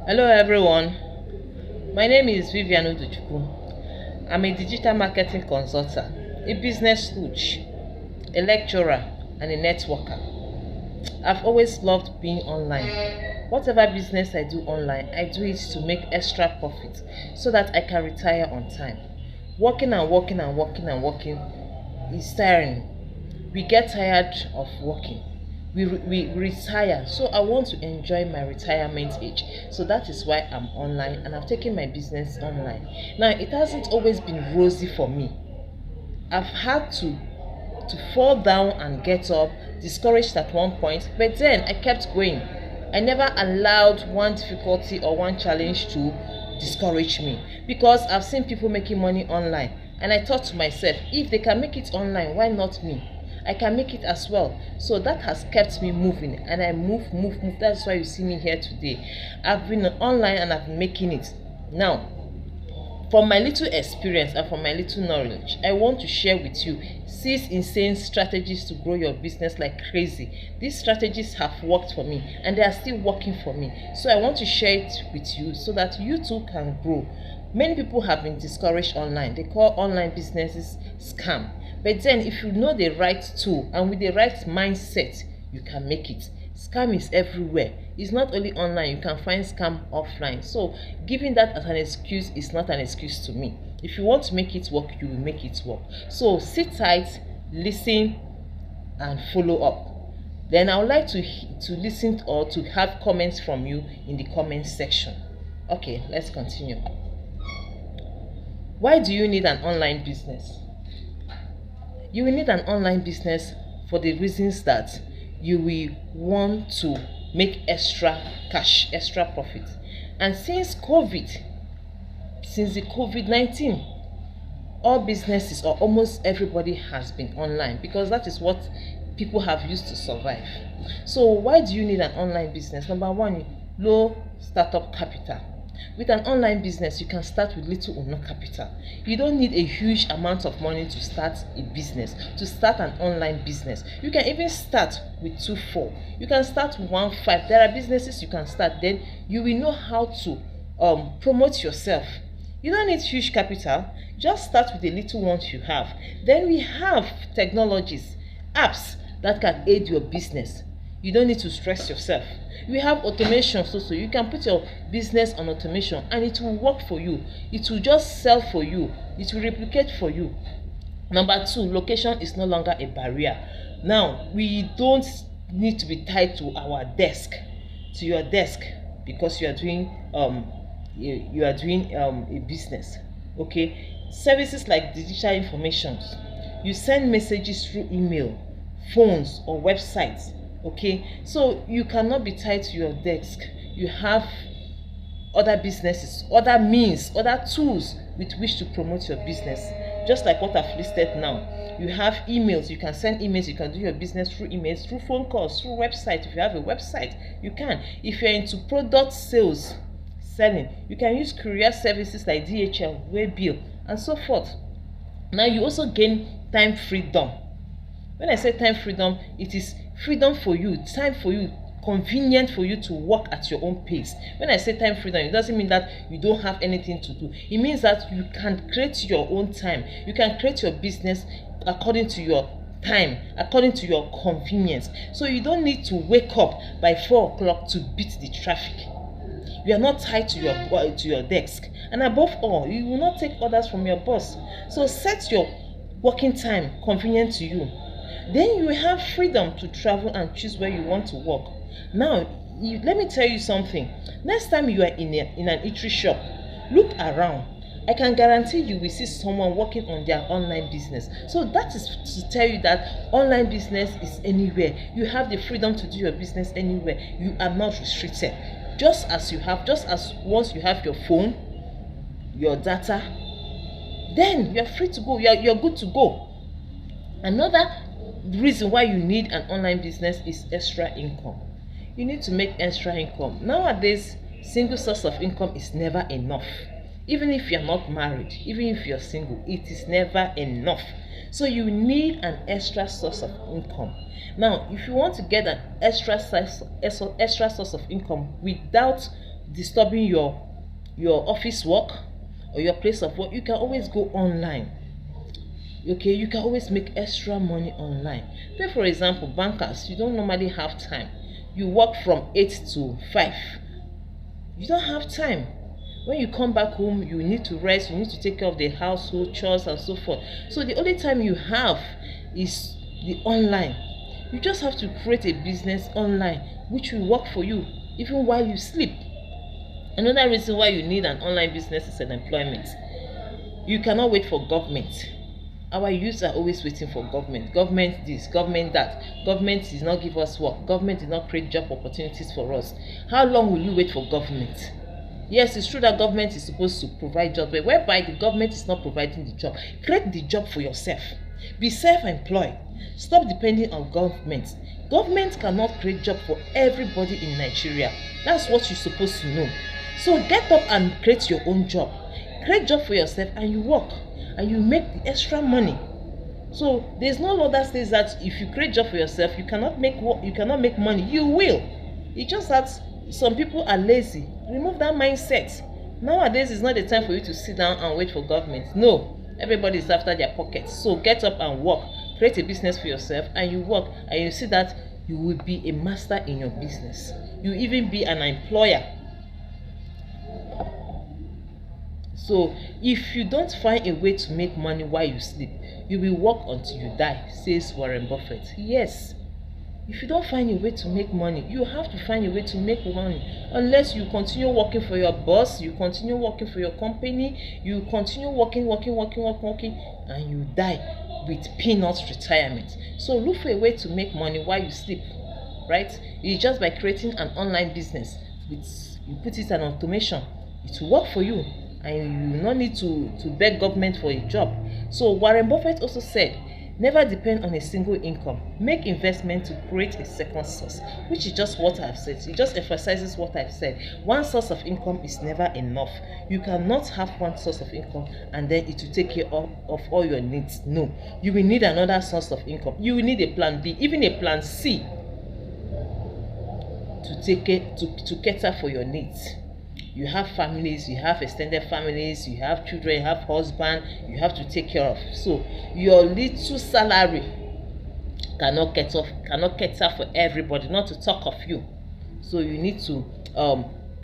Hello everyone, my name is Vivian Uduchukwu. I'm a digital marketing consultant, a business coach, a lecturer, and a networker. I've always loved being online. Whatever business I do online, I do it to make extra profit so that I can retire on time. Working and working and working and working is tiring. We get tired of working. We retire, so I want to enjoy my retirement age. So that is why I'm online and I've taken my business online. Now, it hasn't always been rosy for me. I've had to fall down and get up, discouraged at one point, but then I kept going. I never allowed one difficulty or one challenge to discourage me, because I've seen people making money online, and I thought to myself, if they can make it online, why not me? I can make it as well. So that has kept me moving, and I move. That's why you see me here today. I've been online and I've been making it. Now, from my little experience and from my little knowledge, I want to share with you 6 insane strategies to grow your business like crazy. These strategies have worked for me and they are still working for me. So I want to share it with you so that you too can grow. Many people have been discouraged online. They call online businesses scam. But then if you know the right tool and with the right mindset, you can make it. Scam is everywhere. It's not only online, you can find scam offline. So giving that as an excuse is not an excuse to me. If you want to make it work, you will make it work. So sit tight, listen, and follow up. Then I would like to listen or to have comments from you in the comment section. Okay, let's continue. Why do you need an online business? You will need an online business for the reasons that you will want to make extra cash, extra profit. And since the COVID-19, all businesses or almost everybody has been online, because that is what people have used to survive. So why do you need an online business? Number one, low startup capital. With an online business, you can start with little or no capital. You don't need a huge amount of money to start a business, to start an online business. You can even start with 2-4. You can start with 1-5. There are businesses you can start. Then you will know how to promote yourself. You don't need huge capital. Just start with the little ones you have. Then we have technologies, apps that can aid your business. You don't need to stress yourself. We have automation, so you can put your business on automation and it will work for you. It will just sell for you. It will replicate for you. Number 2, location is no longer a barrier. Now, we don't need to be tied to our desk, to your desk, because you are doing a business. Okay, services like digital information. You send messages through email, phones, or websites. Okay, so you cannot be tied to your desk. You have other businesses, other means, other tools with which to promote your business, just like what I've listed now. You have emails. You can send emails. You can do your business through emails, through phone calls, through website. If you have a website, you can. If you're into product sales, selling, you can use courier services like DHL, Waybill, and so forth. Now you also gain time freedom. When I say time freedom, it is freedom for you, time for you, convenient for you to work at your own pace. When I say time freedom, it doesn't mean that you don't have anything to do. It means that you can create your own time. You can create your business according to your time, according to your convenience. So you don't need to wake up by 4 o'clock to beat the traffic. You are not tied to your desk. And above all, you will not take orders from your boss. So set your working time convenient to you. Then you have freedom to travel and choose where you want to work. Now, let me tell you something. Next time you are in an eatery shop, look around. I can guarantee you will see someone working on their online business. So that is to tell you that online business is anywhere. You have the freedom to do your business anywhere. You are not restricted. Just as once you have your phone, your data, then you're free to go. You're good to go. Another reason why you need an online business is extra income. You need to make extra income. Nowadays, single source of income is never enough. Even if you're not married, even if you're single, it is never enough. So you need an extra source of income. Now, if you want to get an extra source of income without disturbing your office work or your place of work, you can always go online. Okay, you can always make extra money online. Take for example, bankers, you don't normally have time. You work from 8 to 5. You don't have time. When you come back home, you need to rest, you need to take care of the household chores and so forth. So the only time you have is the online. You just have to create a business online which will work for you even while you sleep. Another reason why you need an online business is an employment. You cannot wait for government. Our youths are always waiting for government. Government this, government that. Government did not give us work. Government did not create job opportunities for us. How long will you wait for government? Yes, it's true that government is supposed to provide jobs, but whereby the government is not providing the job, create the job for yourself. Be self-employed. Stop depending on government. Government cannot create job for everybody in Nigeria. That's what you're supposed to know. So get up and create your own job. Create job for yourself and you work and you make the extra money. So there's no law that says that if you create job for yourself, you cannot make money. You will. It's just that some people are lazy. Remove that mindset. Nowadays is not the time for you to sit down and wait for government. No, everybody is after their pockets. So get up and work. Create a business for yourself and you work, and you see that you will be a master in your business. You even be an employer. So if you don't find a way to make money while you sleep, you will work until you die, says Warren Buffett. Yes. If you don't find a way to make money, you have to find a way to make money. Unless you continue working for your boss, you continue working for your company, you continue working, and you die with peanuts retirement. So look for a way to make money while you sleep, right? It's just by creating an online business. You put it in automation. It will work for you, and you don't need to beg government for a job. So Warren Buffett also said, never depend on a single income. Make investment to create a second source, which is just what I've said. It just emphasizes what I've said. One source of income is never enough. You cannot have one source of income and then it will take care of all your needs. No, you will need another source of income. You will need a plan B, even a plan C, to cater for your needs. You have families, you have extended families, you have children, you have husband, you have to take care of. So your little salary cannot cater for everybody, not to talk of you. So you need to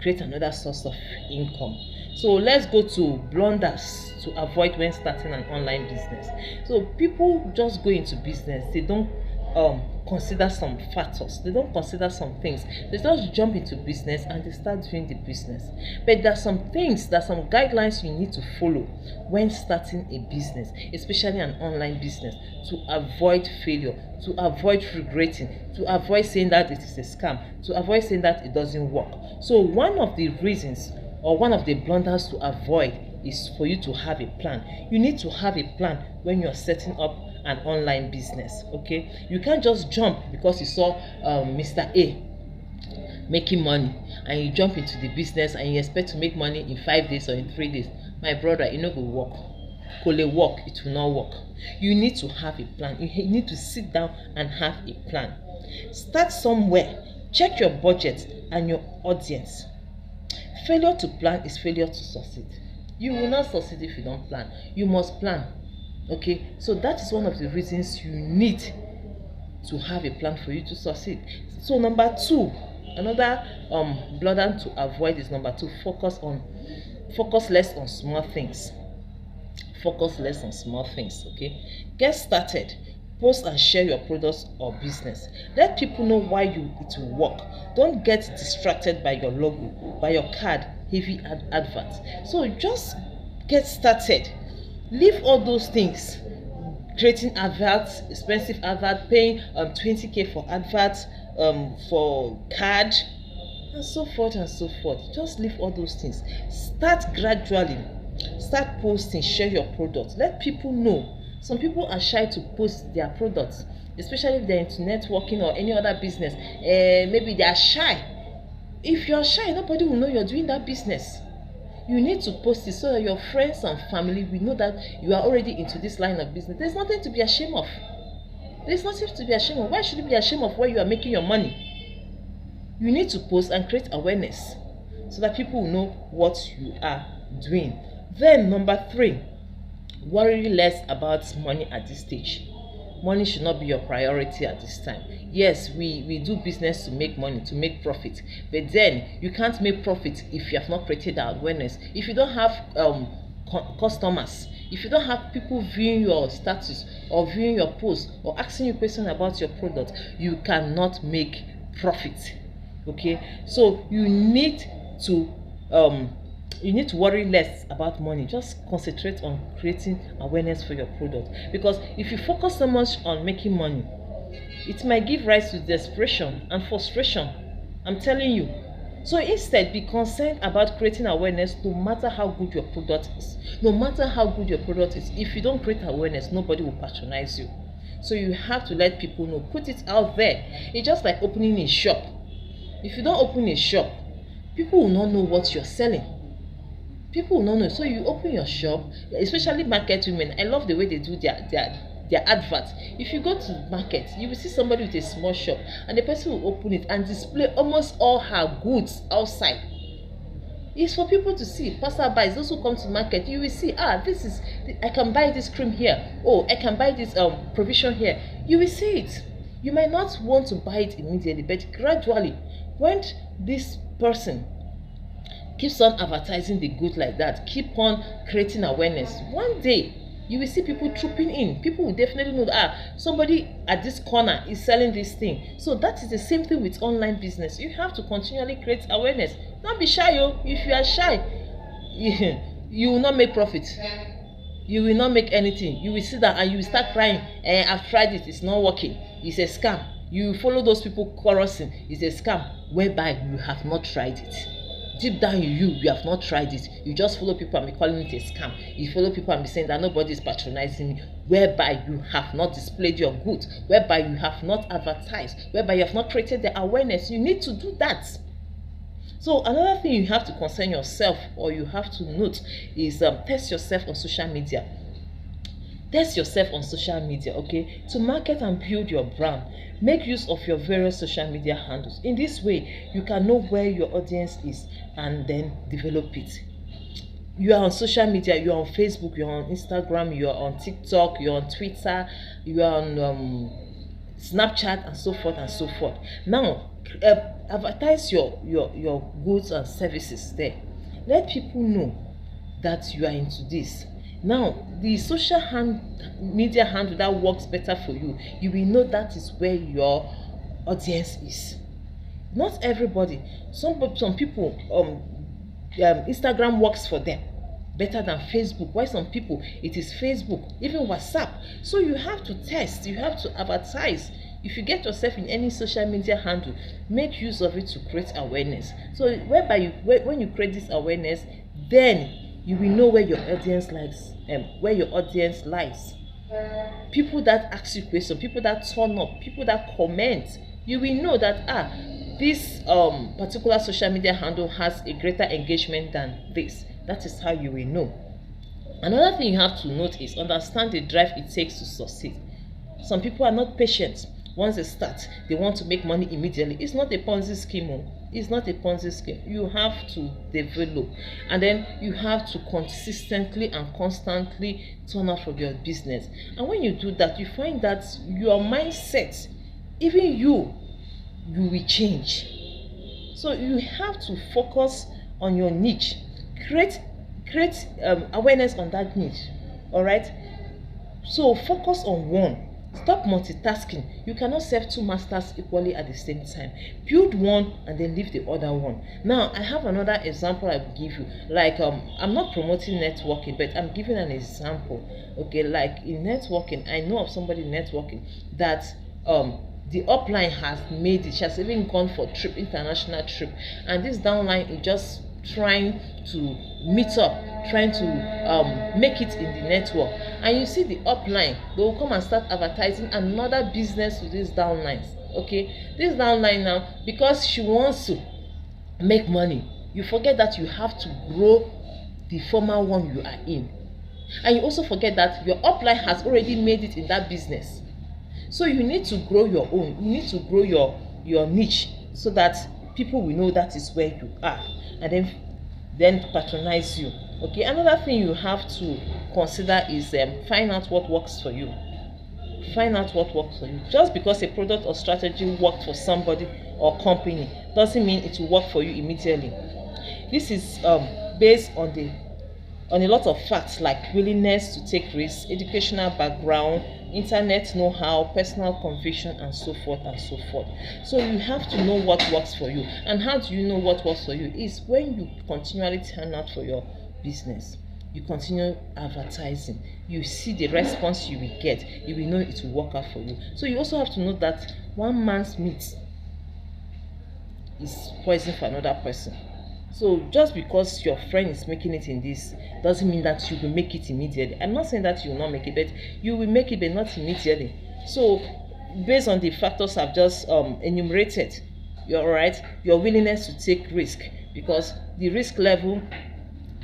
create another source of income. So let's go to blunders to avoid when starting an online business. So people just go into business, they don't consider some factors, they don't consider some things. They just jump into business and they start doing the business. But there's some things, there's some guidelines you need to follow when starting a business, especially an online business, to avoid failure, to avoid regretting, to avoid saying that it is a scam, to avoid saying that it doesn't work. So one of the reasons or one of the blunders to avoid is for you to have a plan. You need to have a plan when you're setting up an online business. Okay, you can't just jump because you saw Mr. A making money and you jump into the business and you expect to make money in 5 days or in 3 days. My brother, it no go work. Work, it will not work. You need to have a plan. You need to sit down and have a plan. Start somewhere. Check your budget and your audience. Failure to plan is failure to succeed. You will not succeed if you don't plan. You must plan. Okay, so that is one of the reasons you need to have a plan for you to succeed. So number two, another blunder to avoid is number two, focus less on small things. Focus less on small things. Okay, get started. Post and share your products or business. Let people know why it will work. Don't get distracted by your logo, by your card, heavy adverts. So just get started. Leave all those things, creating adverts, expensive advert, paying 20k for adverts, for card, and so forth and so forth. Just leave all those things. Start gradually. Start posting, share your products. Let people know. Some people are shy to post their products, especially if they're into networking or any other business. Maybe they are shy. If you're shy, nobody will know you're doing that business. You need to post it so that your friends and family will know that you are already into this line of business. There's nothing to be ashamed of. There's nothing to be ashamed of. Why should you be ashamed of where you are making your money? You need to post and create awareness. so that people will know what you are doing. Then number 3, worry less about money at this stage. Money should not be your priority at this time. Yes, we do business to make money, to make profit, but then you can't make profit if you have not created that awareness. If you don't have customers, if you don't have people viewing your status or viewing your post or asking you questions about your product, you cannot make profit. Okay, so you need to worry less about money. Just concentrate on creating awareness for your product, because if you focus so much on making money, it might give rise to desperation and frustration. I'm telling you. So instead, be concerned about creating awareness, no matter how good your product is. No matter how good your product is, if you don't create awareness, nobody will patronize you. So you have to let people know, put it out there. It's just like opening a shop. If you don't open a shop, people will not know what you're selling. People will not know. So you open your shop, especially market women. I love the way they do their adverts. If you go to market, you will see somebody with a small shop, and the person will open it and display almost all her goods outside. It's for people to see. Passerbys, those who come to market, you will see, this is, I can buy this cream here. Oh, I can buy this provision here. You will see it. You might not want to buy it immediately, but gradually, when this person keeps on advertising the good like that, keep on creating awareness, one day you will see people trooping in. People will definitely know that somebody at this corner is selling this thing. So that is the same thing with online business. You have to continually create awareness. Don't be shy. If you are shy, you will not make profit. You will not make anything. You will sit down and you will start crying. I've tried it, it's not working. It's a scam. You follow those people chorusing. It's a scam, whereby you have not tried it. Deep down in you have not tried it. You just follow people and be calling it a scam. You follow people and be saying that nobody is patronizing me, whereby you have not displayed your goods, whereby you have not advertised, whereby you have not created the awareness. You need to do that. So another thing you have to concern yourself, or you have to note, is test yourself on social media. Test yourself on social media, okay? To market and build your brand, make use of your various social media handles. In this way, you can know where your audience is and then develop it. You are on social media, you are on Facebook, you are on Instagram, you are on TikTok, you are on Twitter, you are on Snapchat, and so forth and so forth. Now, advertise your goods and services there. Let people know that you are into this. Now, the social media handle that works better for you, you will know that is where your audience is. Not everybody. Some people, Instagram works for them better than Facebook. Why some people, it is Facebook, even WhatsApp. So you have to test, you have to advertise. If you get yourself in any social media handle, make use of it to create awareness. So whereby when you create this awareness, then you will know where your audience lies, where your audience lies. People that ask you questions, people that turn up, people that comment, you will know that this particular social media handle has a greater engagement than this. That is how you will know. Another thing you have to note is understand the drive it takes to succeed. Some people are not patient. Once they start, they want to make money immediately. It's not a Ponzi scheme. It's not a Ponzi scheme. You have to develop, and then you have to consistently and constantly turn out for your business. And when you do that, you find that your mindset, even you will change. So you have to focus on your niche. Create awareness on that niche. All right. So focus on one. Stop multitasking. You cannot serve two masters equally at the same time. Build one and then leave the other one. Now, I have another example I will give you. Like, I'm not promoting networking, but I'm giving an example. Okay, like in networking, I know of somebody in networking that the upline has made it. She has even gone for international trip, and this downline is just trying to meet up, trying to make it in the network. And you see the upline, they will come and start advertising another business to these downlines. Okay, this downline now, because she wants to make money, you forget that you have to grow the former one you are in, and you also forget that your upline has already made it in that business. So you need to grow your own. You need to grow your niche, so that people will know that is where you are, and then patronize you. Okay, another thing you have to consider is find out what works for you. Find out what works for you. Just because a product or strategy worked for somebody or company doesn't mean it will work for you immediately. This is based on a lot of facts like willingness to take risks, educational background, internet know-how, personal conviction, and so forth and so forth. So you have to know what works for you. And how do you know what works for you? Is when you continually turn out for your business. You continue advertising, you see the response you will get, you will know it will work out for you. So you also have to know that one man's meat is poison for another person. So just because your friend is making it in this doesn't mean that you will make it immediately. I'm not saying that you will not make it, but you will make it, but not immediately. So based on the factors I've just enumerated, you're right, your willingness to take risk, because the risk level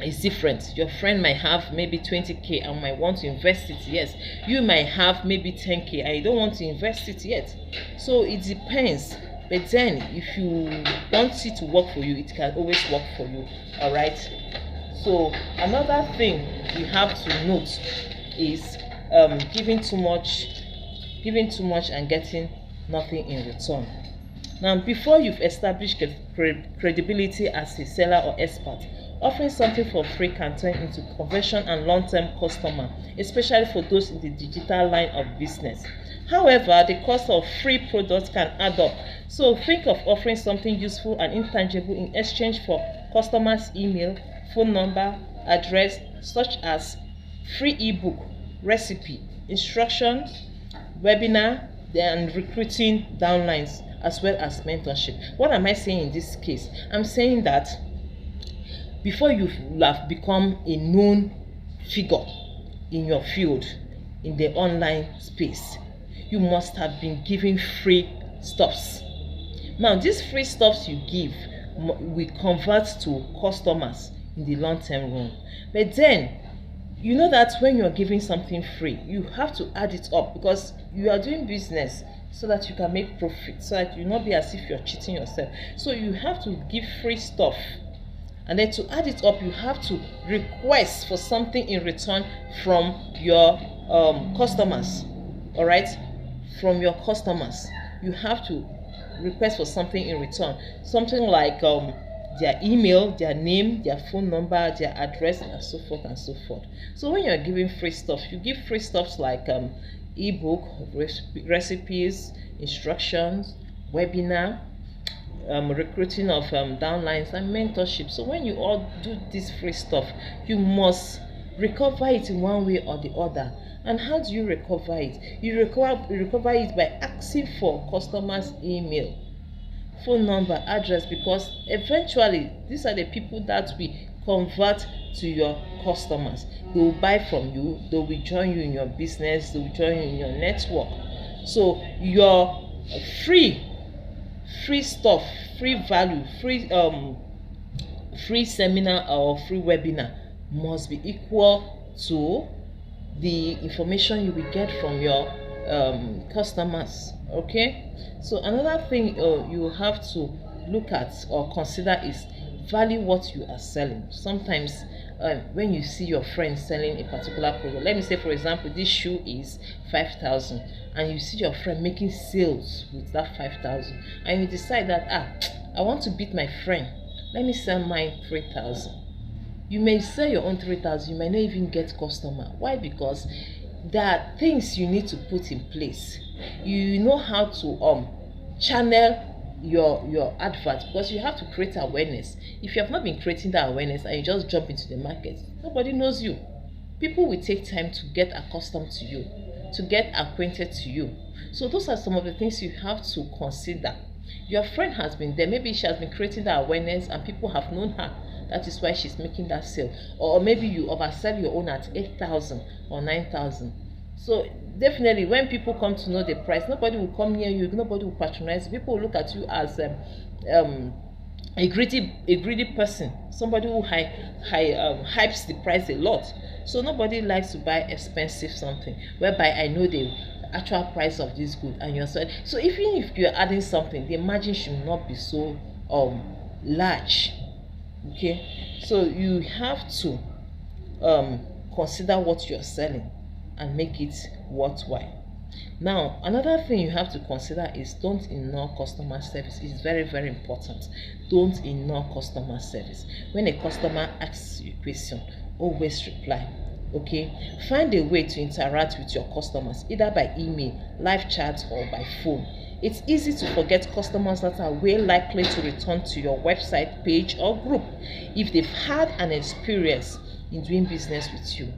is different. Your friend might have maybe 20k and might want to invest it. Yes, you might have maybe 10k and you don't want to invest it yet. So it depends. But then if you want it to work for you, it can always work for you. All right. So another thing we have to note is giving too much and getting nothing in return. Now, before you've established credibility as a seller or expert, offering something for free can turn into conversion and long-term customer, especially for those in the digital line of business. However, the cost of free products can add up. So think of offering something useful and intangible in exchange for customers' email, phone number, address, such as free ebook, recipe, instructions, webinar, and recruiting downlines, as well as mentorship. What am I saying in this case? I'm saying that before you have become a known figure in your field, in the online space, you must have been giving free stuffs. Now, these free stuffs you give will convert to customers in the long-term run. But then, you know that when you're giving something free, you have to add it up, because you are doing business so that you can make profit, so that you not be as if you're cheating yourself. So you have to give free stuff, and then to add it up, you have to request for something in return from your customers. All right, from your customers, you have to request for something in return, something like their email, their name, their phone number, their address, and so forth and so forth. So when you're giving free stuff, you give free stuffs like ebook, recipes, instructions, webinar, recruiting of downlines, and mentorship. So when you all do this free stuff, you must recover it in one way or the other. And how do you recover it? You recover it by asking for customers' email, phone number, address, because eventually these are the people that will convert to your customers. They will buy from you, they will join you in your business, they will join you in your network. So your free stuff, free value, free seminar or free webinar must be equal to the information you will get from your customers. Okay, so another thing you have to look at or consider is value what you are selling. Sometimes when you see your friend selling a particular product, let me say for example this shoe is 5,000, and you see your friend making sales with that 5,000, and you decide that I want to beat my friend, let me sell mine 3,000. You may sell your own 3,000, you might not even get customer. Why? Because there are things you need to put in place. You know how to channel your advert, because you have to create awareness. If you have not been creating that awareness and you just jump into the market, nobody knows you. People will take time to get accustomed to you, to get acquainted to you. So those are some of the things you have to consider. Your friend has been there, maybe she has been creating that awareness and people have known her. That is why she's making that sale. Or maybe you oversell your own at 8,000 or 9,000. So definitely when people come to know the price, nobody will come near you, nobody will patronize you. People will look at you as a greedy person, somebody who hypes the price a lot. So nobody likes to buy expensive something whereby I know the actual price of this good and you're selling. So even if you're adding something, the margin should not be so large. Okay, so you have to consider what you're selling and make it worthwhile. Now, another thing you have to consider is don't ignore customer service. It's very, very important. Don't ignore customer service. When a customer asks you a question, always reply. Okay, find a way to interact with your customers, either by email, live chat, or by phone. It's easy to forget customers that are well likely to return to your website, page, or group if they've had an experience in doing business with you.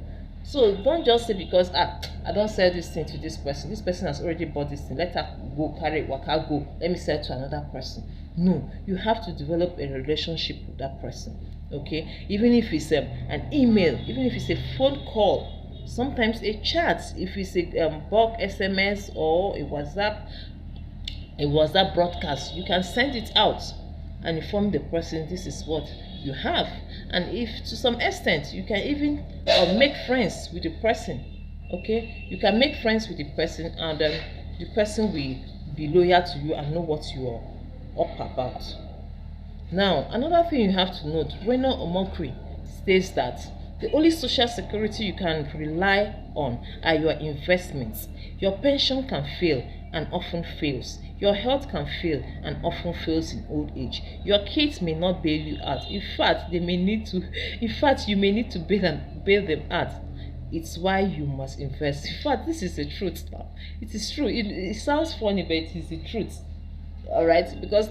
So don't just say because I don't sell this thing to this person. This person has already bought this thing. Let her go carry it, waka go. Let me sell to another person. No, you have to develop a relationship with that person. Okay, even if it's an email, even if it's a phone call, sometimes a chat, if it's a bulk SMS or a WhatsApp broadcast, you can send it out and inform the person this is what you have. And if to some extent you can even make friends with the person. Okay, you can make friends with the person, and the person will be loyal to you and know what you are up about. Now, another thing you have to note, Reno Omokri states that the only social security you can rely on are your investments. Your pension can fail and often fails. Your health can fail and often fails in old age. Your kids may not bail you out. In fact, you may need to bail them out. It's why you must invest. In fact, this is the truth now. It is true. It sounds funny, but it is the truth. All right, because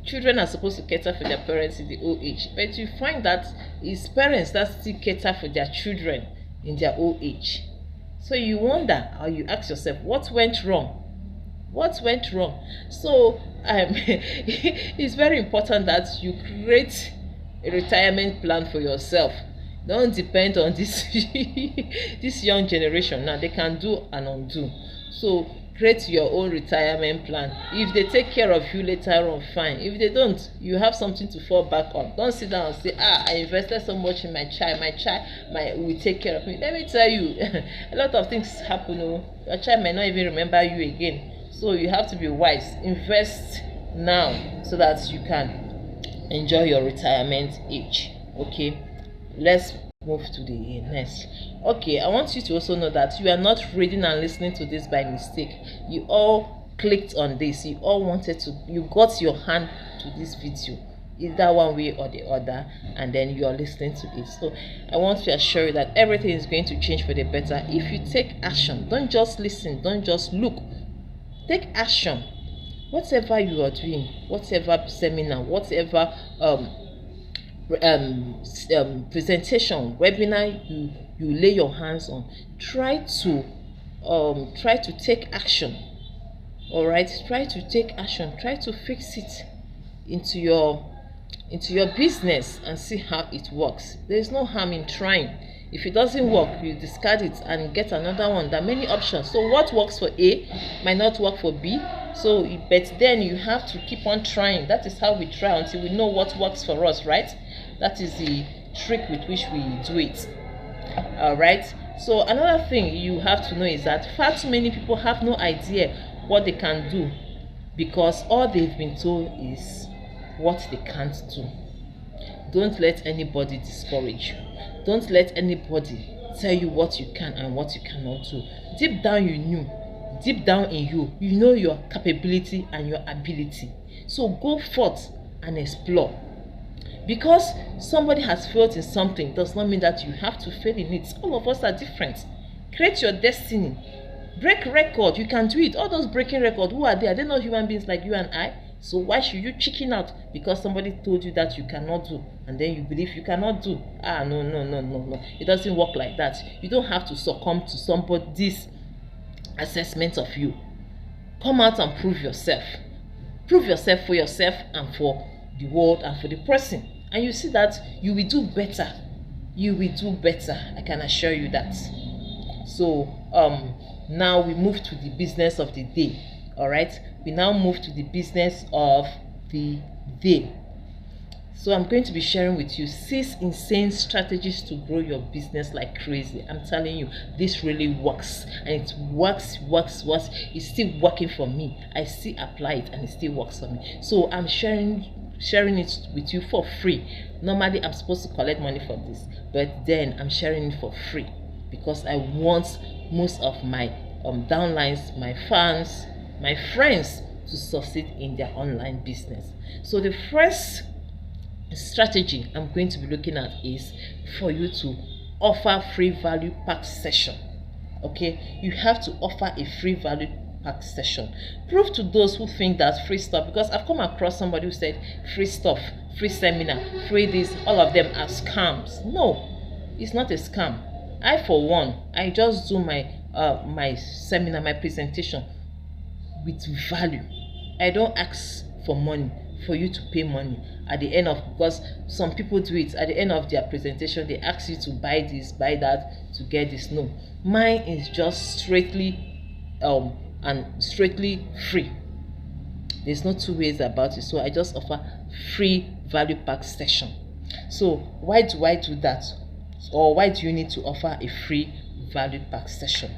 children are supposed to cater for their parents in the old age, but you find that it's parents that still cater for their children in their old age. So you wonder, or you ask yourself, what went wrong? What went wrong? So it's very important that you create a retirement plan for yourself. Don't depend on this this young generation. Now they can do and undo. So create your own retirement plan. If they take care of you later on, fine. If they don't, you have something to fall back on. Don't sit down and say, I invested so much in my child will take care of me. Let me tell you, a lot of things happen. Your child may not even remember you again. So you have to be wise. Invest now so that you can enjoy your retirement age. Okay, let's move to the next. Okay, I want you to also know that you are not reading and listening to this by mistake. You all clicked on this. You all you got your hand to this video, either one way or the other, and then you are listening to it. So I want to assure you that everything is going to change for the better if you take action. Don't just listen, don't just look. Take action. Whatever you are doing, whatever seminar, whatever presentation, webinar you lay your hands on, try to take action. All right, try to take action. Try to fix it into your business and see how it works. There is no harm in trying. If it doesn't work, you discard it and get another one. There are many options. So what works for A might not work for B. So, but then you have to keep on trying. That is how we try until we know what works for us, right? That is the trick with which we do it. All right. So another thing you have to know is that far too many people have no idea what they can do, because all they've been told is what they can't do. Don't let anybody discourage you. Don't let anybody tell you what you can and what you cannot do. Deep down you knew. Deep down in you know your capability and your ability. So go forth and explore. Because somebody has failed in something does not mean that you have to fail in it. All of us are different. Create your destiny. Break record. You can do it. All those breaking records, who are they? Are they not human beings like you and I? So why should you chicken out because somebody told you that you cannot do, and then you believe you cannot do? No. It doesn't work like that. You don't have to succumb to somebody's assessment of you. Come out and prove yourself. Prove yourself for yourself and for the world and for the person. And you see that you will do better. You will do better. I can assure you that. So now we move to the business of the day. All right, we now move to the business of the day. So I'm going to be sharing with you 6 insane strategies to grow your business like crazy. I'm telling you, this really works, and it works. It's still working for me. I still apply it and it still works for me. So I'm sharing it with you for free. Normally I'm supposed to collect money for this, but then I'm sharing it for free because I want most of my downlines, my fans, my friends to succeed in their online business. So the first strategy I'm going to be looking at is for you to offer free value pack session. Okay, you have to offer a free value pack session. Prove to those who think that free stuff, because I've come across somebody who said free stuff, free seminar, free this, all of them are scams. No, it's not a scam. I, for one, I just do my my seminar, my presentation with value. I don't ask for money, for you to pay money at the end of, because some people do it at the end of their presentation, they ask you to buy this, buy that to get this. No, mine is just straightly free. There's no two ways about it. So I just offer free value pack session. So why do I do that, or why do you need to offer a free value pack session?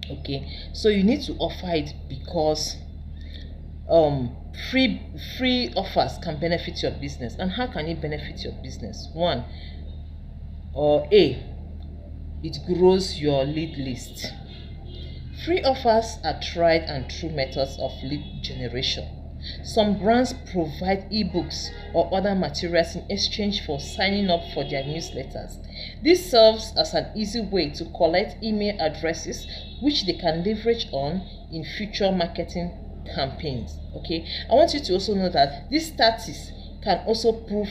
Okay, so you need to offer it because free offers can benefit your business. And how can it benefit your business? One, it grows your lead list. Free offers are tried and true methods of lead generation. Some brands provide ebooks or other materials in exchange for signing up for their newsletters. This serves as an easy way to collect email addresses which they can leverage on in future marketing campaigns. Okay, I want you to also know that these tactics can also prove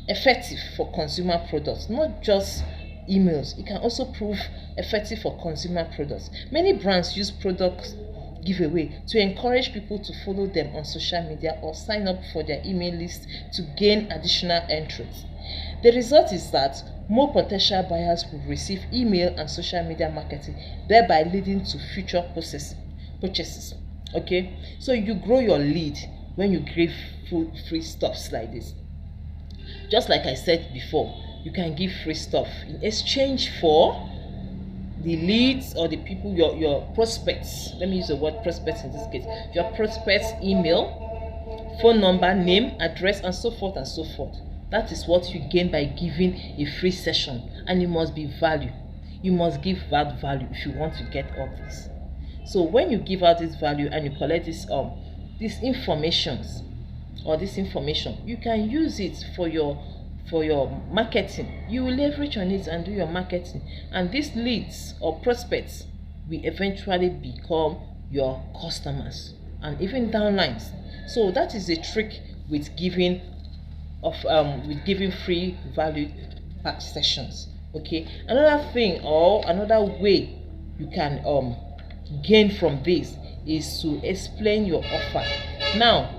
effective for consumer products, not just emails. It can also prove effective for consumer products. Many brands use product giveaway to encourage people to follow them on social media or sign up for their email list to gain additional entries. The result is that more potential buyers will receive email and social media marketing, thereby leading to future purchases. Okay, so you grow your lead when you give free stuffs like this. Just like I said before, you can give free stuff in exchange for the leads or the people, your prospects. Let me use the word prospects in this case. Your prospects' email, phone number, name, address, and so forth and so forth. That is what you gain by giving a free session, and it must be value. You must give that value if you want to get all this. So when you give out this value and you collect this information, you can use it for your marketing. You will leverage on it and do your marketing, and these leads or prospects will eventually become your customers and even downlines. So that is the trick with giving free value pack sessions. Okay, another thing or another way you can gain from this is to explain your offer. Now,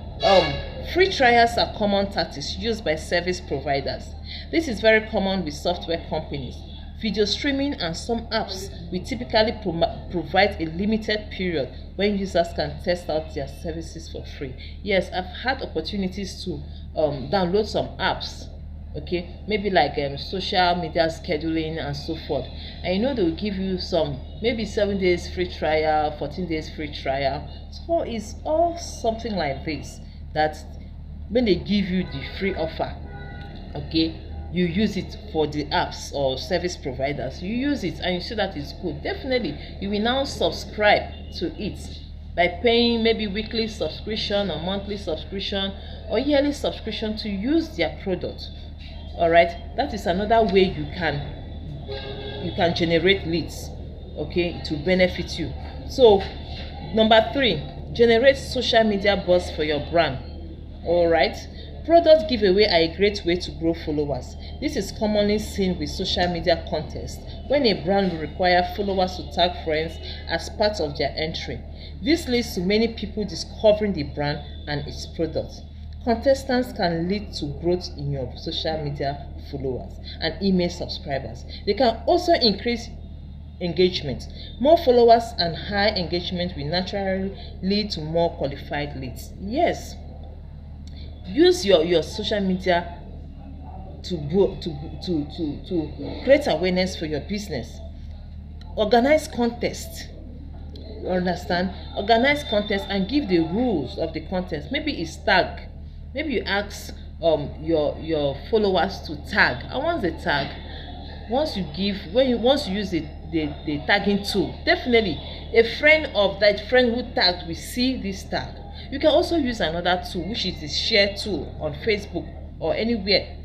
free trials are common tactics used by service providers. This is very common with software companies. Video streaming and some apps will typically provide a limited period when users can test out their services for free. Yes, I've had opportunities to download some apps, okay, maybe like social media scheduling and so forth, and you know they will give you some maybe 7 days free trial, 14 days free trial. So it's all something like this, that when they give you the free offer, okay, you use it for the apps or service providers. You use it and you see that it's good. Definitely you will now subscribe to it by paying maybe weekly subscription or monthly subscription or yearly subscription to use their product. All right, that is another way you can generate leads. Okay, to benefit you. So number 3, generate social media buzz for your brand. All right, product giveaway are a great way to grow followers. This is commonly seen with social media contests, when a brand will require followers to tag friends as part of their entry. This leads to many people discovering the brand and its products. Contestants can lead to growth in your social media followers and email subscribers. They can also increase engagement. More followers and high engagement will naturally lead to more qualified leads. Yes, Use your social media to create awareness for your business. Organize contest. You understand? Organize contest and give the rules of the contest. Maybe it's tag. Maybe you ask your followers to tag, and once they tag, once you use the tagging tool, definitely a friend of that friend who tagged will see this tag. You can also use another tool, which is the share tool on Facebook or anywhere.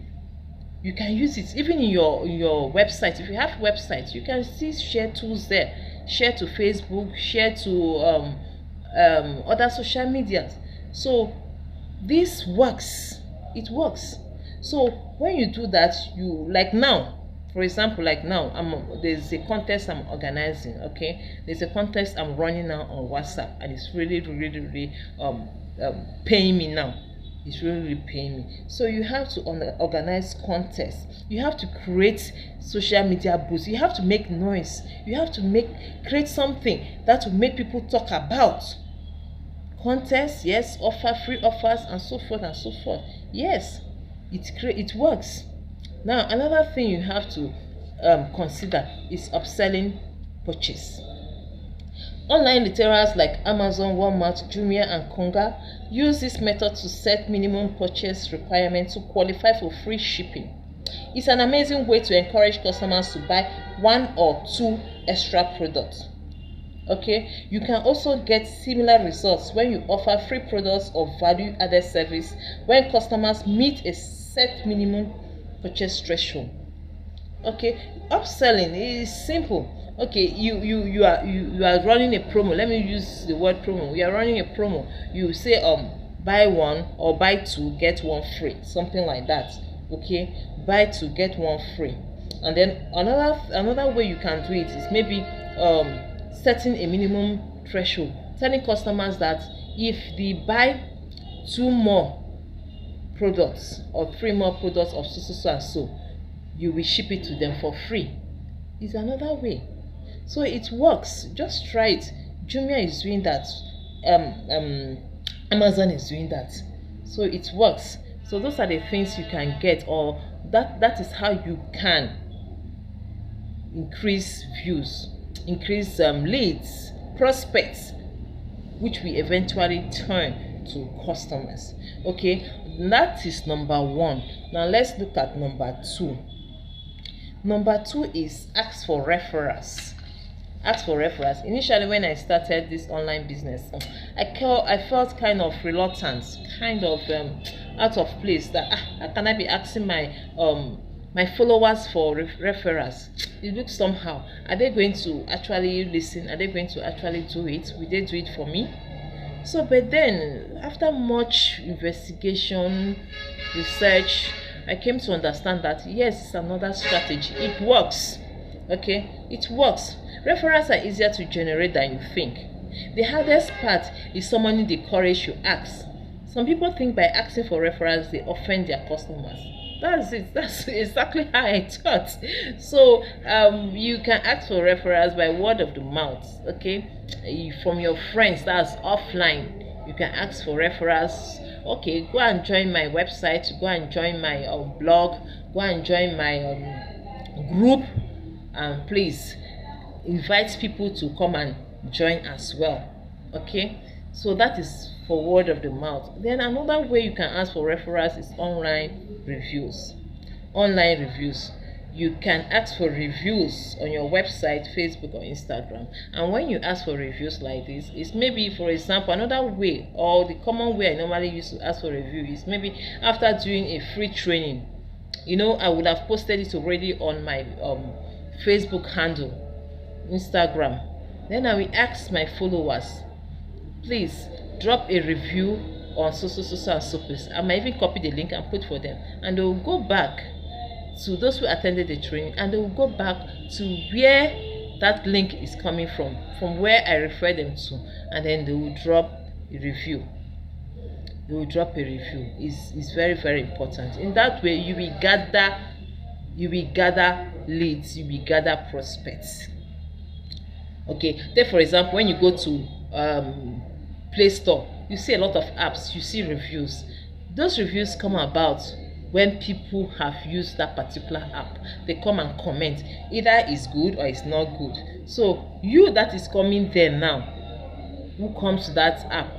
You can use it even in your website. If you have websites, you can see share tools there. Share to Facebook, share to other social medias. So this works. It works. So when you do that, you, like now, for example, like now, there's a contest I'm organizing. Okay, there's a contest I'm running now on WhatsApp, and it's really paying me now. It's really paying me. So you have to organize contests. You have to create social media boosts. You have to make noise. You have to create something that will make people talk about. Contests, yes, offer free offers and so forth and so forth. Yes, it works. Now another thing you have to consider is upselling purchase. Online retailers like Amazon, Walmart, Jumia, and Konga use this method to set minimum purchase requirements to qualify for free shipping. It's an amazing way to encourage customers to buy 1 or 2 extra products. Okay, you can also get similar results when you offer free products or value-added service when customers meet a set minimum purchase threshold. Okay, upselling is simple. Okay, you are running a promo. Let me use the word promo. You are running a promo. You say buy 1 or buy 2 get 1 free, something like that. Okay, buy 2 get 1 free. And then another way you can do it is maybe setting a minimum threshold, telling customers that if they buy 2 more products or 3 more products of so and so, you will ship it to them for free. Is another way. So it works. Just try it. Jumia is doing that. Amazon is doing that. So it works. So those are the things you can get, or that is how you can increase views, increase leads, prospects, which we eventually turn to customers. Okay, that is number 1. Now let's look at number 2. Number 2 is ask for referrals. Ask for referrals. Initially, when I started this online business, I felt kind of reluctant, kind of out of place. That how can I be asking my followers for referrals? It looks somehow. Are they going to actually listen? Are they going to actually do it? Will they do it for me? So, but then after much investigation, research, I came to understand that yes, it's another strategy. It works. Okay, it works. Referrals are easier to generate than you think. The hardest part is summoning the courage to ask. Some people think by asking for referrals they offend their customers. That's it. That's exactly how I thought. So you can ask for referrals by word of the mouth. Okay, from your friends. That's offline. You can ask for referrals. Okay, go and join my website. Go and join my blog. Go and join my group. And please invite people to come and join as well. Okay, so that is for word of the mouth. Then another way you can ask for referrals is online reviews. Online reviews. You can ask for reviews on your website, Facebook, or Instagram. And when you ask for reviews like this, it's maybe, for example, another way, or the common way I normally use to ask for review is maybe after doing a free training. I would have posted it already on my Facebook handle, Instagram. Then I will ask my followers, please drop a review on so and so place. I might even copy the link and put for them, and they will go back to those who attended the training, and they will go back to where that link is coming from where I refer them to, and then they will drop a review. They will drop a review. It's very, very important. In that way, you will gather leads, you will gather prospects. Okay, take for example, when you go to Play Store, you see a lot of apps, you see reviews. Those reviews come about when people have used that particular app. They come and comment, either it's good or it's not good. So you that is coming there now, who comes to that app,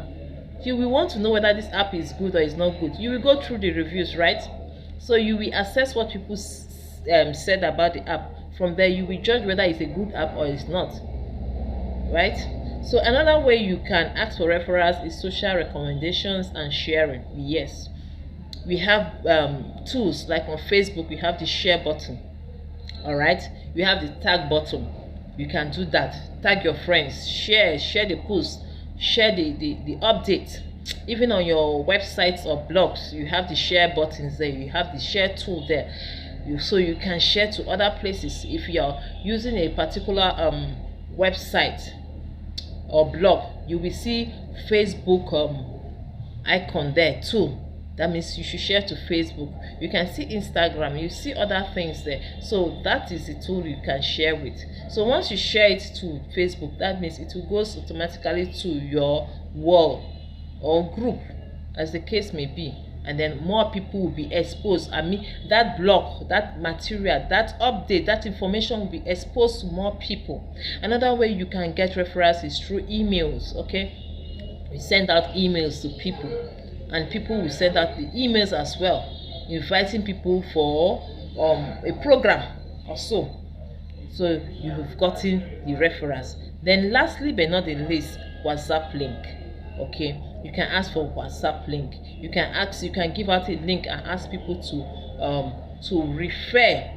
you will want to know whether this app is good or is not good. You will go through the reviews, right? So you will assess what people said about the app. From there, you will judge whether it's a good app or it's not, right? So another way you can ask for referrals is social recommendations and sharing. Yes, we have tools like on Facebook. We have the share button. All right, we have the tag button. You can do that. Tag your friends, share the post, share the update. Even on your websites or blogs, you have the share buttons there. You have the share tool there. So you can share to other places. If you are using a particular website or blog, you will see Facebook icon there too. That means you should share to Facebook. You can see Instagram, you see other things there. So that is the tool you can share with. So once you share it to Facebook, that means it will go automatically to your wall or group, as the case may be. And then more people will be exposed. I mean, that blog, that material, that update, that information will be exposed to more people. Another way you can get referrals is through emails. Okay, we send out emails to people, and people will send out the emails as well, inviting people for a program or so. So you have gotten the referrals. Then lastly but not the least, WhatsApp link. Okay, you can ask for WhatsApp link. You can give out a link and ask people to refer,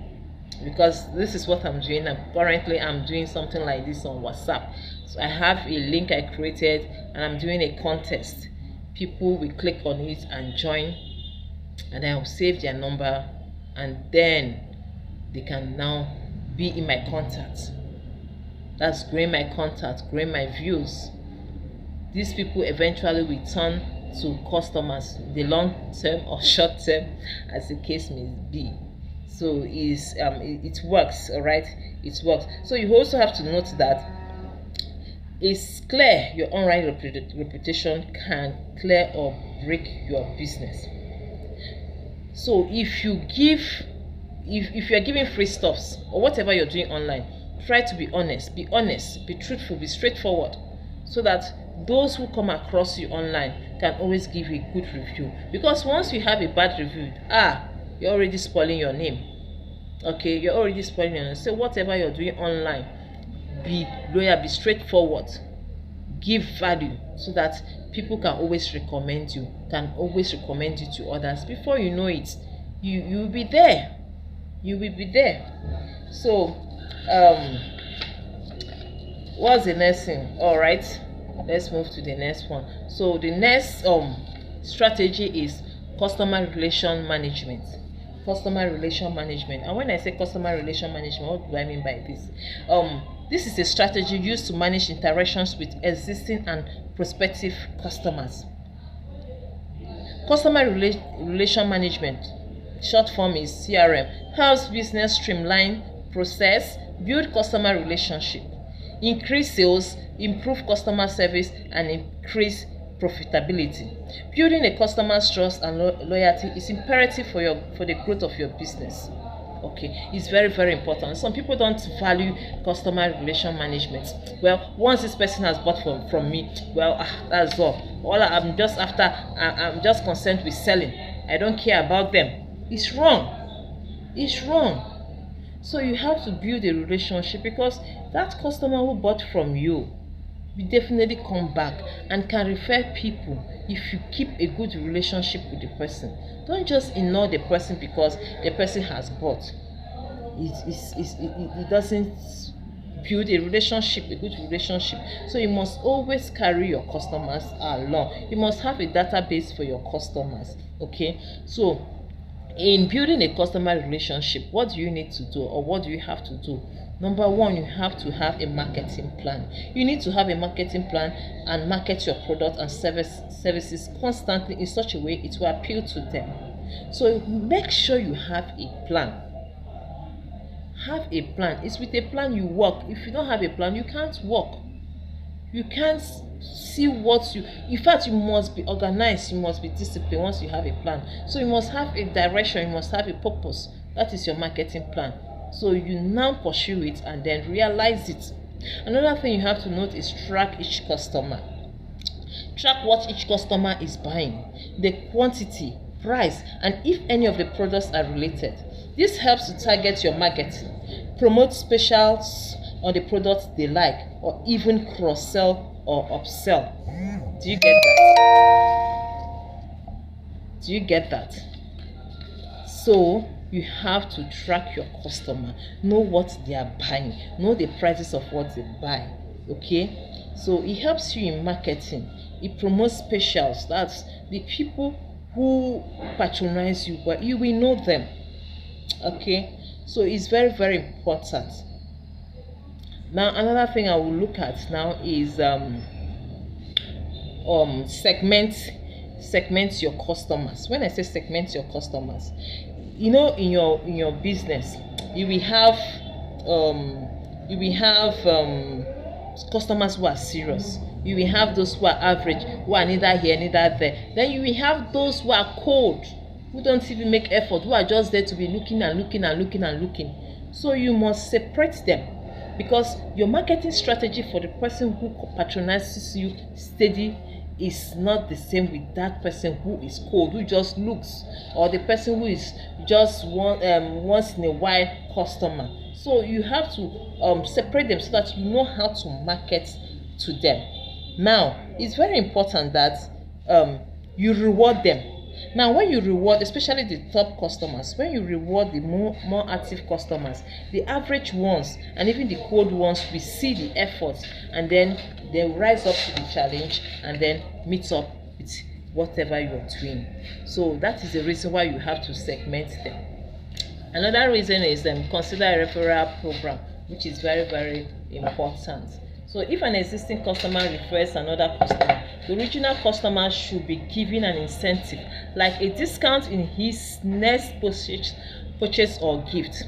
because this is what I'm doing. I'm doing something like this on WhatsApp. So I have a link I created and I'm doing a contest. People will click on it and join, and I will save their number, and then they can now be in my contacts. That's growing my contacts, growing my views. These people eventually will turn to customers, the long term or short term, as the case may be. So it works. All right, it works. So you also have to note that it's clear your online reputation can clear or break your business. So if you are giving free stuffs or whatever you're doing online, try to be honest, be truthful, be straightforward, so that those who come across you online can always give you a good review. Because once you have a bad review, you're already spoiling your name. Okay, you're already spoiling your name. So whatever you're doing online, be loyal, be straightforward, give value, so that people can always recommend you, to others. Before you know it, you will be there. You will be there. So what's the next thing? All right, let's move to the next one. So the next strategy is customer relation management. Customer relation management. And when I say customer relation management, what do I mean by this? This is a strategy used to manage interactions with existing and prospective customers. Customer relation management, short form is CRM, helps business streamline process, build customer relationship, increase sales, improve customer service, and increase profitability. Building a customer's trust and loyalty is imperative for the growth of your business. Okay, it's very, very important. Some people don't value customer relation management. Well, once this person has bought from me, well, that's all. I'm just concerned with selling. I don't care about them. It's wrong. It's wrong. So you have to build a relationship, because that customer who bought from you will definitely come back and can refer people if you keep a good relationship with the person. Don't just ignore the person because the person has bought. It doesn't build a relationship, a good relationship. So you must always carry your customers along. You must have a database for your customers. Okay, so in building a customer relationship, what do you need to do, or what do you have to do? Number one, you have to have a marketing plan. You need to have a marketing plan and market your product and services constantly in such a way it will appeal to them. So make sure you have a plan. Have a plan. It's with a plan you work. If you don't have a plan, you can't work. You can't see what you, in fact, you must be organized, you must be disciplined once you have a plan. So you must have a direction, you must have a purpose. That is your marketing plan. So you now pursue it and then realize it. Another thing you have to note is track each customer. Track what each customer is buying, the quantity, price, and if any of the products are related. This helps to target your marketing, promote specials on the products they like, or even cross-sell or upsell. Do you get that? Do you get that? So you have to track your customer, know what they are buying, know the prices of what they buy. Okay, so it helps you in marketing. It promotes specials. That's the people who patronize you, but you will know them. Okay, so it's very, very important. Now another thing I will look at now is segment your customers. When I say segment your customers, you know, in your business you will have customers who are serious. You will have those who are average, who are neither here neither there. Then you will have those who are cold, who don't even make effort, who are just there to be looking and looking and looking and looking. So you must separate them, because your marketing strategy for the person who patronizes you steady is not the same with that person who is cold, who just looks, or the person who is just once in a while customer. So you have to separate them so that you know how to market to them. Now it's very important that you reward them. Now when you reward, especially the top customers, when you reward the more active customers, the average ones and even the cold ones will see the efforts, and then they rise up to the challenge and then meet up with whatever you are doing. So that is the reason why you have to segment them. Another reason is consider a referral program, which is very, very important. So if an existing customer refers another customer, the original customer should be given an incentive, like a discount in his next purchase or gift.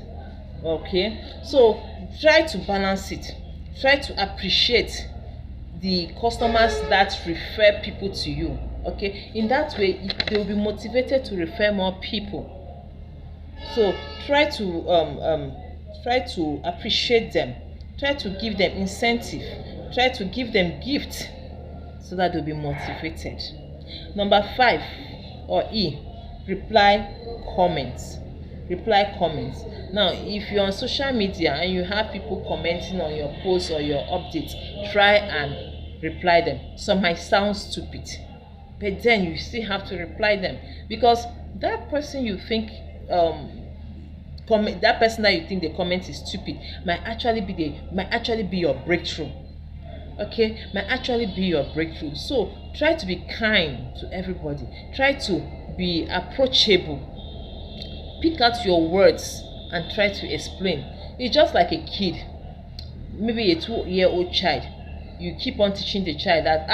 Okay, so try to balance it. Try to appreciate the customers that refer people to you. Okay, in that way they will be motivated to refer more people. So try to appreciate them. Try to give them incentive. Try to give them gift so that they'll be motivated. Number 5, or E, reply comments. Reply comments. Now, if you're on social media and you have people commenting on your posts or your updates, try and reply them. Some might sound stupid, but then you still have to reply them, because that person you think that person that you think the comment is stupid might actually be your breakthrough. Okay, might actually be your breakthrough. So try to be kind to everybody. Try to be approachable. Pick out your words and try to explain. It's just like a kid, maybe a 2-year-old child. You keep on teaching the child that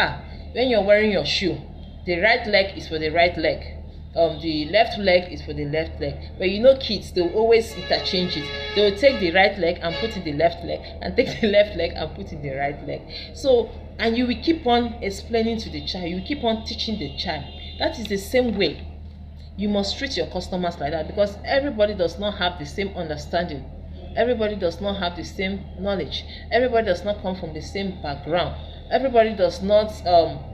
when you're wearing your shoe, the right leg is for the right leg, the left leg is for the left leg. But you know, kids, they'll always interchange it. They will take the right leg and put in the left leg, and take the left leg and put in the right leg. So, and you will keep on explaining to the child, you will keep on teaching the child. That is the same way you must treat your customers like that, because everybody does not have the same understanding. Everybody does not have the same knowledge. Everybody does not come from the same background. Everybody does not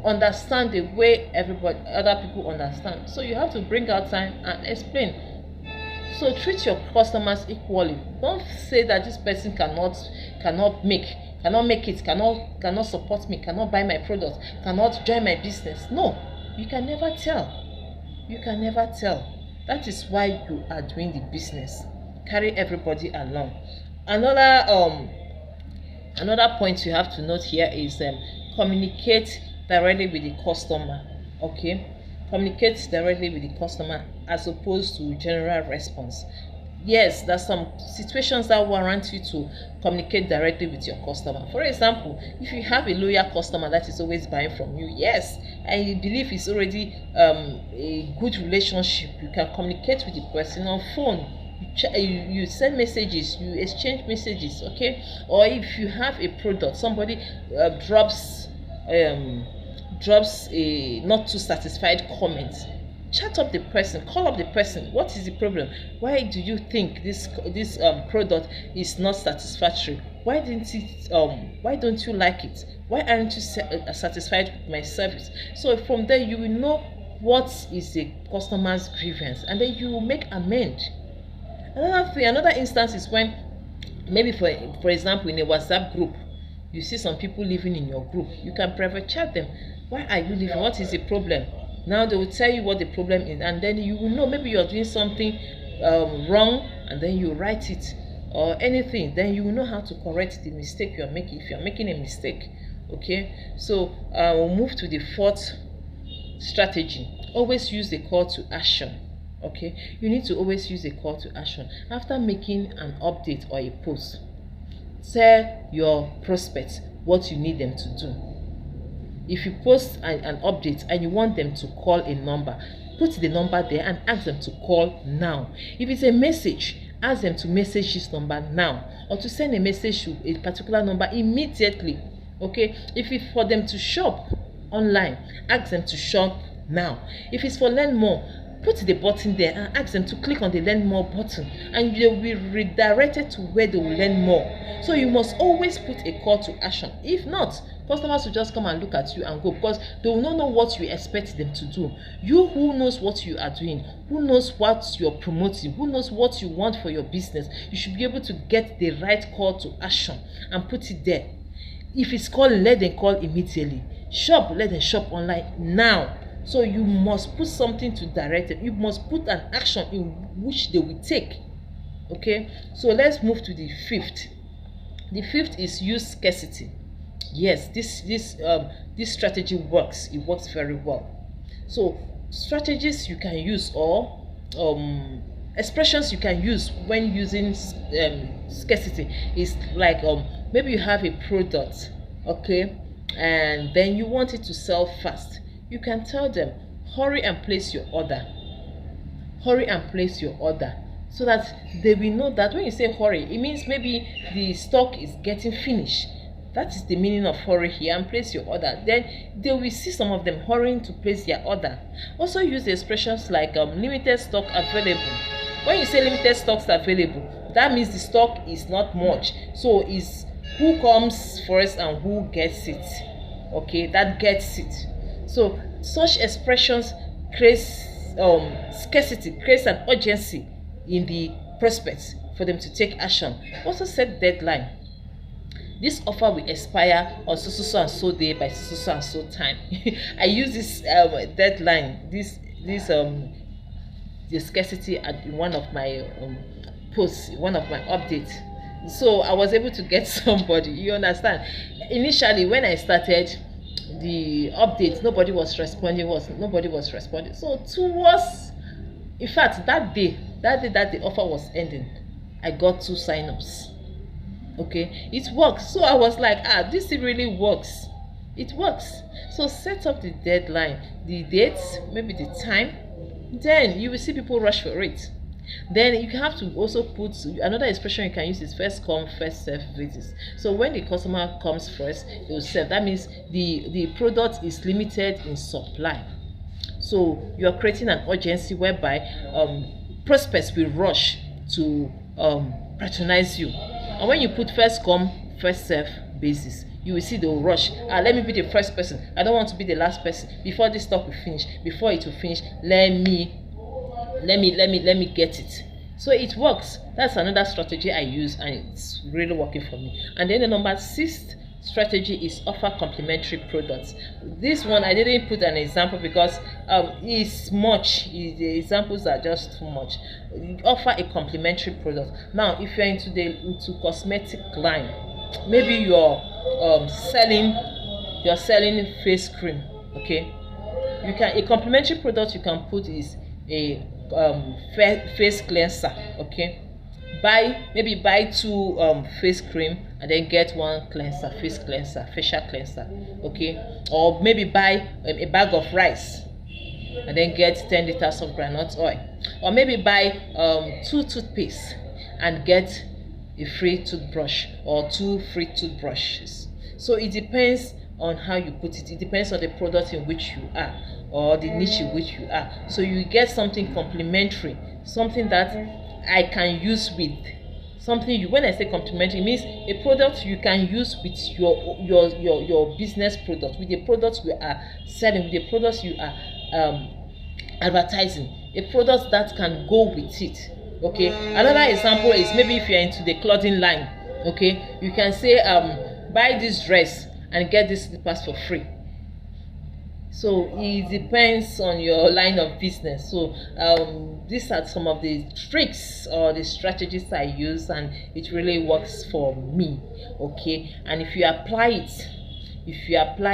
understand the way other people understand. So you have to bring out time and explain. So treat your customers equally. Don't say that this person cannot make it, cannot support me, cannot buy my product, cannot join my business. No, you can never tell. You can never tell. That is why you are doing the business. Carry everybody along. Another point you have to note here is communicate directly with the customer. Okay, communicate directly with the customer as opposed to general response. Yes, there's some situations that warrant you to communicate directly with your customer. For example, if you have a loyal customer that is always buying from you, yes, I believe it's already a good relationship. You can communicate with the person on phone. You send messages, you exchange messages. Okay, or if you have a product, somebody drops drops a not too satisfied comment, chat up the person, call up the person. What is the problem? Why do you think this product is not satisfactory? Why don't you like it? Why aren't you satisfied with my service? So from there you will know what is a customer's grievance, and then you will make amend. Another instance is when, maybe for example, in a WhatsApp group, you see some people living in your group. You can private chat them. Why are you living? What is the problem? Now they will tell you what the problem is, and then you will know maybe you're doing something wrong, and then you write it or anything. Then you will know how to correct the mistake you're making if you're making a mistake. Okay, so we'll move to the fourth strategy. Always use a call to action. Okay, you need to always use a call to action after making an update or a post. Tell your prospects what you need them to do. If you post an update and you want them to call a number, put the number there and ask them to call now. If it's a message, ask them to message this number now, or to send a message to a particular number immediately. Okay, if it's for them to shop online, ask them to shop now. If it's for learn more, put the button there and ask them to click on the learn more button, and they will be redirected to where they will learn more. So you must always put a call to action. If not, customers will just come and look at you and go, because they will not know what you expect them to do. You who knows what you are doing, who knows what you're promoting, who knows what you want for your business, you should be able to get the right call to action and put it there. If it's calling, let them call immediately. Shop, let them shop online now. So you must put something to direct them. You must put an action in which they will take. Okay, so let's move to the fifth. The fifth is use scarcity. Yes, this strategy works. It works very well. So strategies you can use, or expressions you can use when using scarcity is like, maybe you have a product, okay, and then you want it to sell fast. You can tell them, hurry and place your order. Hurry and place your order, so that they will know that when you say hurry, it means maybe the stock is getting finished. That is the meaning of hurry here, and place your order. Then they will see some of them hurrying to place their order. Also use the expressions like limited stock available. When you say limited stocks available, that means the stock is not much. So it's who comes first and who gets it. Okay, that gets it. So such expressions creates scarcity, creates an urgency in the prospects for them to take action. Also set deadline. This offer will expire on so and so day by so and so time. I use this deadline, the scarcity at one of my posts, one of my updates. So I was able to get somebody. You understand? Initially, when I started the update, nobody was responding. So towards, in fact, that day that the offer was ending, I got 2 sign-ups. Okay, it works. So I was like, this really works. It works. So set up the deadline, the dates, maybe the time. Then you will see people rush for it. Then you have to also put another expression you can use is first come first serve basis. So when the customer comes first, they will serve. That means the product is limited in supply. So you are creating an urgency whereby prospects will rush to patronize you. And when you put first come first serve basis, you will see they will rush. Let me be the first person. I don't want to be the last person. Before this stock will finish, before it will finish, let me get it. So it works. That's another strategy I use, and it's really working for me. And then the number 6 strategy is offer complementary products. This one I didn't put an example because it's much. The examples are just too much. Offer a complementary product. Now if you're into cosmetic line, maybe you're selling face cream, okay, a complementary product you can put is a face cleanser. Okay, buy 2 face cream and then get 1 cleanser, facial cleanser. Okay, or maybe buy a bag of rice and then get 10 liters of groundnut oil, or maybe buy 2 toothpastes and get a free toothbrush or 2 free toothbrushes. So it depends on how you put it. It depends on the product in which you are, or the niche in which you are. So you get something complementary, something that I can use with something you. When I say complementary, it means a product you can use with your business product, with the products you are selling, with the products you are advertising, a product that can go with it. Okay, another example is maybe if you're into the clothing line, okay, you can say buy this dress and get this slippers for free. So it depends on your line of business. So these are some of the tricks or the strategies I use, and it really works for me. Okay, and if you apply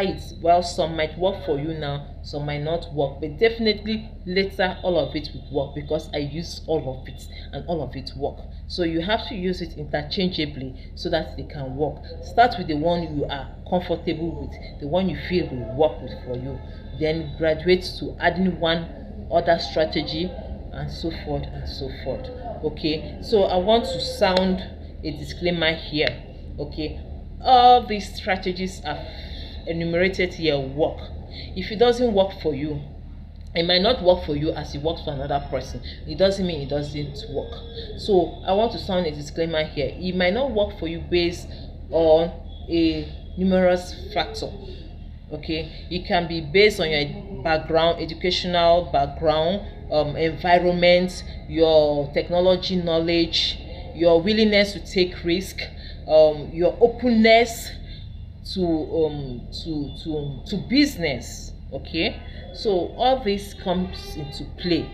it, well, some might work for you now, some might not work, but definitely later all of it will work, because I use all of it and all of it work. So you have to use it interchangeably so that they can work. Start with the one you are comfortable with, the one you feel will work with for you, then graduate to adding one other strategy, and so forth and so forth. Okay, so I want to sound a disclaimer here. Okay, all these strategies are enumerated here work. If it doesn't work for you, it might not work for you as it works for another person. It doesn't mean it doesn't work. So I want to sound a disclaimer here. It might not work for you based on a numerous factor. Okay, it can be based on your background, educational background, environment, your technology knowledge, your willingness to take risk, your openness to business. Okay, so all this comes into play.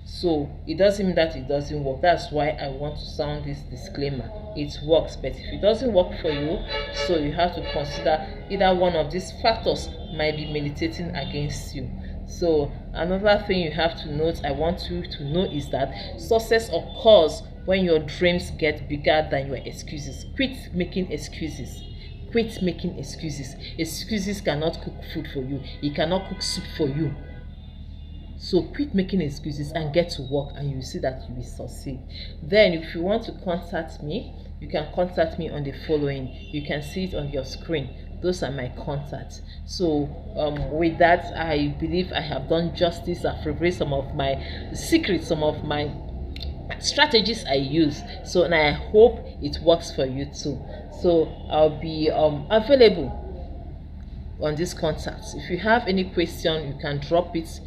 So it doesn't mean that it doesn't work. That's why I want to sound this disclaimer. It works, but if it doesn't work for you, so you have to consider either one of these factors might be militating against you. So another thing you have to note, I want you to know, is that success occurs when your dreams get bigger than your excuses. Quit making excuses. Quit making excuses. Excuses cannot cook food for you. It cannot cook soup for you. So quit making excuses and get to work, and you will see that you will succeed. Then if you want to contact me, you can contact me on the following. You can see it on your screen. Those are my contacts. So with that, I believe I have done justice. I've revealed some of my secrets, some of my strategies I use. So, and I hope it works for you too. So I'll be available on these contacts. If you have any question, you can drop it,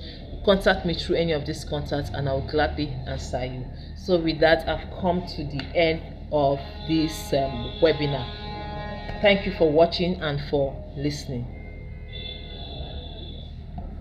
contact me through any of these contacts, and I'll gladly answer you. So with that, I've come to the end of this webinar. Thank you for watching and for listening.